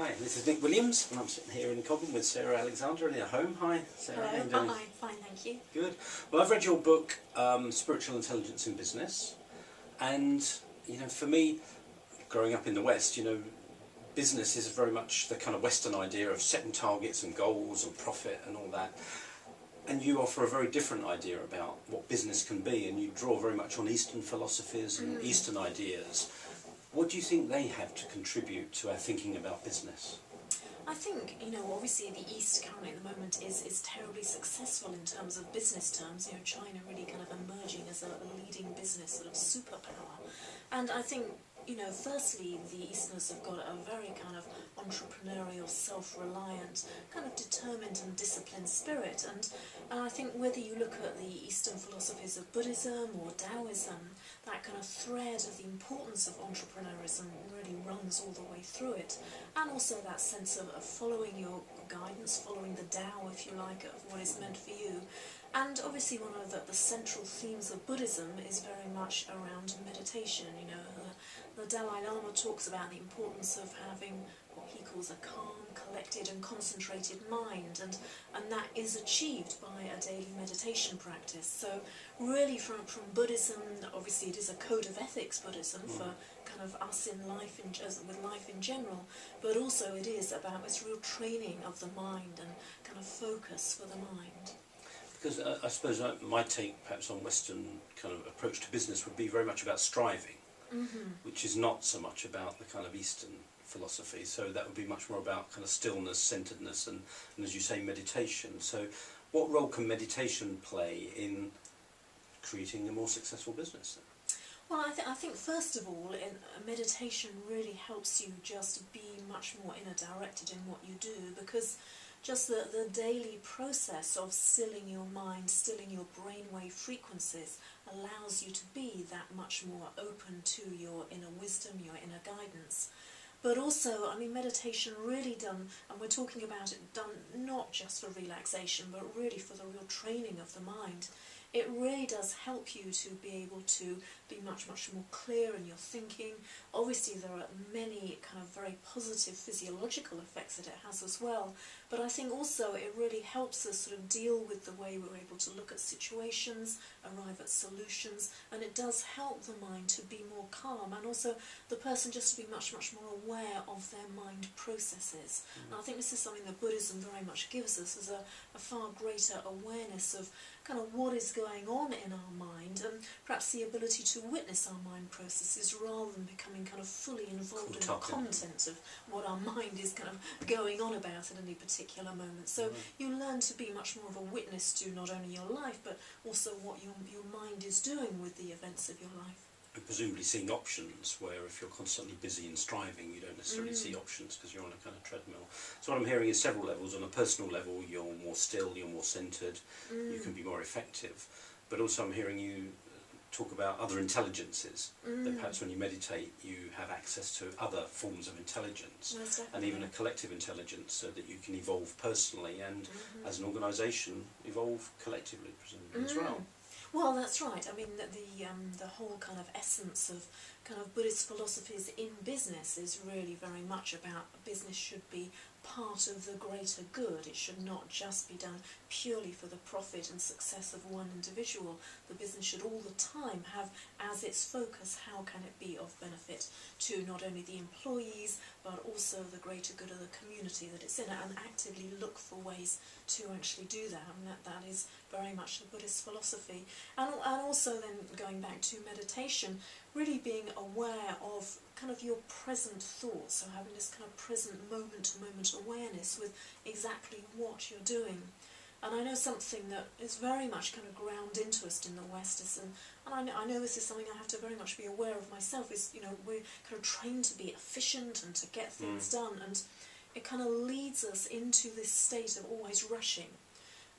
Hi, this is Nick Williams, and I'm sitting here in Cobham with Sarah Alexander in her home. Hi, Sarah. Hello. How you doing? Hi, fine, thank you. Good. Well, I've read your book, Spiritual Intelligence in Business, and for me, growing up in the West, business is very much the kind of Western idea of setting targets and goals and profit and all that. And you offer a very different idea about what business can be, and you draw very much on Eastern philosophies and Eastern ideas. What do you think they have to contribute to our thinking about business? I think, obviously the East currently at the moment is terribly successful in terms of business terms. China really kind of emerging as a leading business sort of superpower. And I think, firstly, the Easterners have got a very kind of entrepreneurial, self-reliant, kind of determined and disciplined spirit. And I think whether you look at the Eastern philosophies of Buddhism or Taoism, that kind of thread of the importance of entrepreneurism really runs all the way through it. And also that sense of following your guidance, following the Tao, if you like, of what is meant for you. And obviously one of the central themes of Buddhism is very much around meditation. The Dalai Lama talks about the importance of having what he calls a calm, collected and concentrated mind, and that is achieved by a daily meditation practice. So really from Buddhism, obviously it is a code of ethics Buddhism for kind of us in life, with life in general, but also it is about this real training of the mind and kind of focus for the mind. Because I suppose my take perhaps on Western kind of approach to business would be very much about striving, which is not so much about the kind of Eastern philosophy. So that would be much more about kind of stillness, centeredness, and as you say, meditation. So what role can meditation play in creating a more successful business? Well, I think first of all, meditation really helps you just be much more inner directed in what you do, because just the daily process of stilling your mind, stilling your brainwave frequencies, allows you to be that much more open to your inner wisdom, your inner guidance. But also, meditation really done, and we're talking about it done not just for relaxation, but really for the real training of the mind. It really does help you to be able to be much, much more clear in your thinking. Obviously there are many kind of very positive physiological effects that it has as well, but I think also it really helps us sort of deal with the way we're able to look at situations, arrive at solutions, and it does help the mind to be more calm, and also the person just to be much, much more aware of their mind processes. And I think this is something that Buddhism very much gives us, as a far greater awareness of kind of what is going on in our mind, and perhaps the ability to witness our mind processes rather than becoming kind of fully involved in the content of what our mind is kind of going on about at any particular moment. So you learn to be much more of a witness to not only your life, but also what your mind is doing with the events of your life. And presumably seeing options, where if you're constantly busy and striving, you don't necessarily see options because you're on a kind of treadmill. So what I'm hearing is several levels. On a personal level, you're more still, you're more centred, you can be more effective. But also I'm hearing you talk about other intelligences, that perhaps when you meditate you have access to other forms of intelligence, and even a collective intelligence, so that you can evolve personally and as an organisation evolve collectively, presumably as well. Well, that's right. The whole kind of essence of kind of Buddhist philosophies in business is really very much about business should be part of the greater good. It should not just be done purely for the profit and success of one individual. The business should all the time have as its focus how can it be of benefit to not only the employees but also the greater good of the community that it's in, and actively look for ways to actually do that. That is very much the Buddhist philosophy. And also then going back to meditation, really being aware of kind of your present thoughts, so having this kind of present moment-to-moment awareness with exactly what you're doing. And I know something that is very much kind of ground into us in the West, and I know this is something I have to very much be aware of myself, is, we're kind of trained to be efficient and to get things done, and it kind of leads us into this state of always rushing.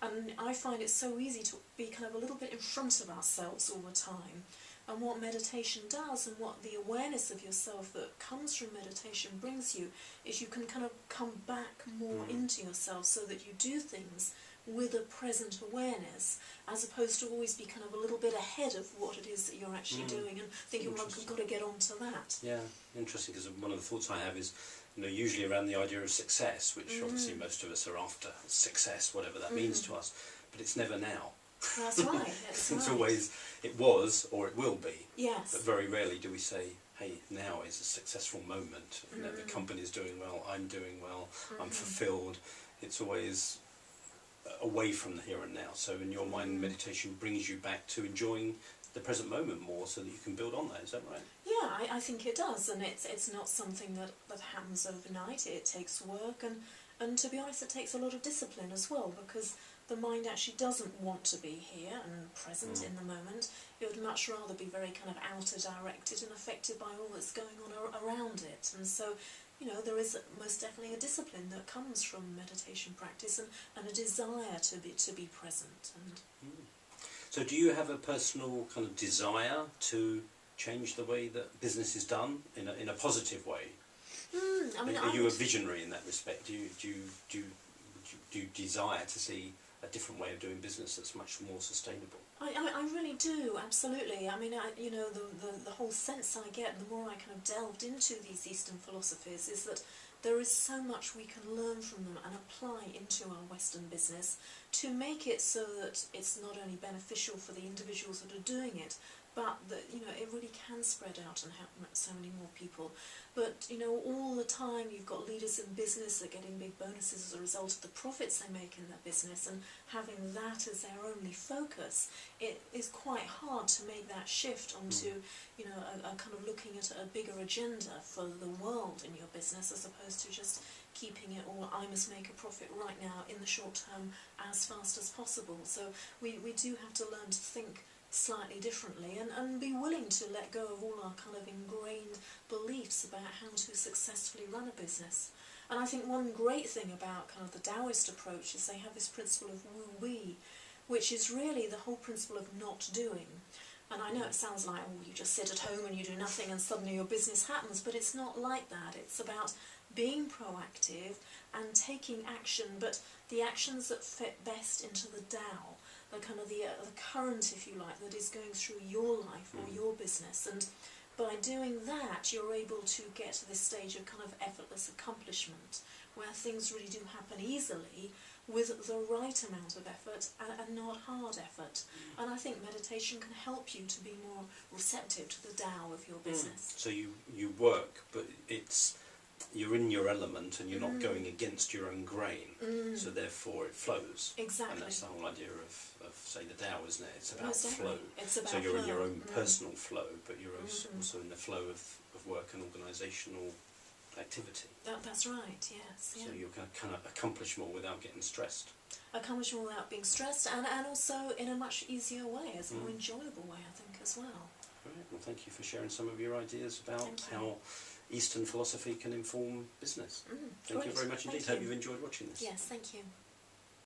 And I find it so easy to be kind of a little bit in front of ourselves all the time. And what meditation does, and what the awareness of yourself that comes from meditation brings you, is you can kind of come back more into yourself, so that you do things with a present awareness, as opposed to always be kind of a little bit ahead of what it is that you're actually doing and thinking, well, I've got to get on to that. Yeah, interesting, because one of the thoughts I have is, you know, usually around the idea of success, which obviously most of us are after success, whatever that means to us, but it's never now. That's right. That's It's right. always, it was or it will be. Yes. But very rarely do we say, hey, now is a successful moment. You know, the company's doing well, I'm doing well, I'm fulfilled. It's always away from the here and now. So in your mind, meditation brings you back to enjoying the present moment more so that you can build on that. Is that right? Yeah, I think it does, and it's not something that happens overnight. It takes work, and to be honest, it takes a lot of discipline as well, because the mind actually doesn't want to be here and present in the moment. It would much rather be very kind of outer directed and affected by all that's going on around it. And so, you know, there is most definitely a discipline that comes from meditation practice, and a desire to be present. And So do you have a personal kind of desire to change the way that business is done in a positive way? I mean, are you a visionary in that respect? Do you desire to see a different way of doing business that's much more sustainable? I really do, absolutely. I mean, you know, the whole sense I get, the more I kind of delved into these Eastern philosophies, is that there is so much we can learn from them and apply into our Western business to make it so that it's not only beneficial for the individuals that are doing it, but that, you know, it really can spread out and help so many more people. But, you know, all the time you've got leaders in business that are getting big bonuses as a result of the profits they make in their business, and having that as their only focus, it is quite hard to make that shift onto, you know, a kind of looking at a bigger agenda for the world in your business, as opposed to just keeping it all, I must make a profit right now in the short term as fast as possible. So we do have to learn to think slightly differently, and be willing to let go of all our kind of ingrained beliefs about how to successfully run a business. And I think one great thing about kind of the Taoist approach is they have this principle of wu-wei, which is really the whole principle of not doing. And I know it sounds like, oh, you just sit at home and you do nothing and suddenly your business happens, but it's not like that. It's about being proactive and taking action, but the actions that fit best into the Tao, the kind of the current, if you like, that is going through your life or your business. And by doing that, you're able to get to this stage of kind of effortless accomplishment, where things really do happen easily with the right amount of effort and not hard effort. And I think meditation can help you to be more receptive to the Tao of your business. So you work, but you're in your element and you're not going against your own grain, so therefore it flows. Exactly. And that's the whole idea of say, the Tao, isn't it? It's about Most flow. It's about so you're flow. in your own personal flow, but you're also in the flow of work and organisational activity. That's right, yes. Yeah. So you can kind of accomplish more without getting stressed. Accomplish more without being stressed, and also in a much easier way, as a more enjoyable way, I think, as well. Right. Well, thank you for sharing some of your ideas about how Eastern philosophy can inform business. Thank you very much indeed. Hope you've enjoyed watching this. Yes, thank you.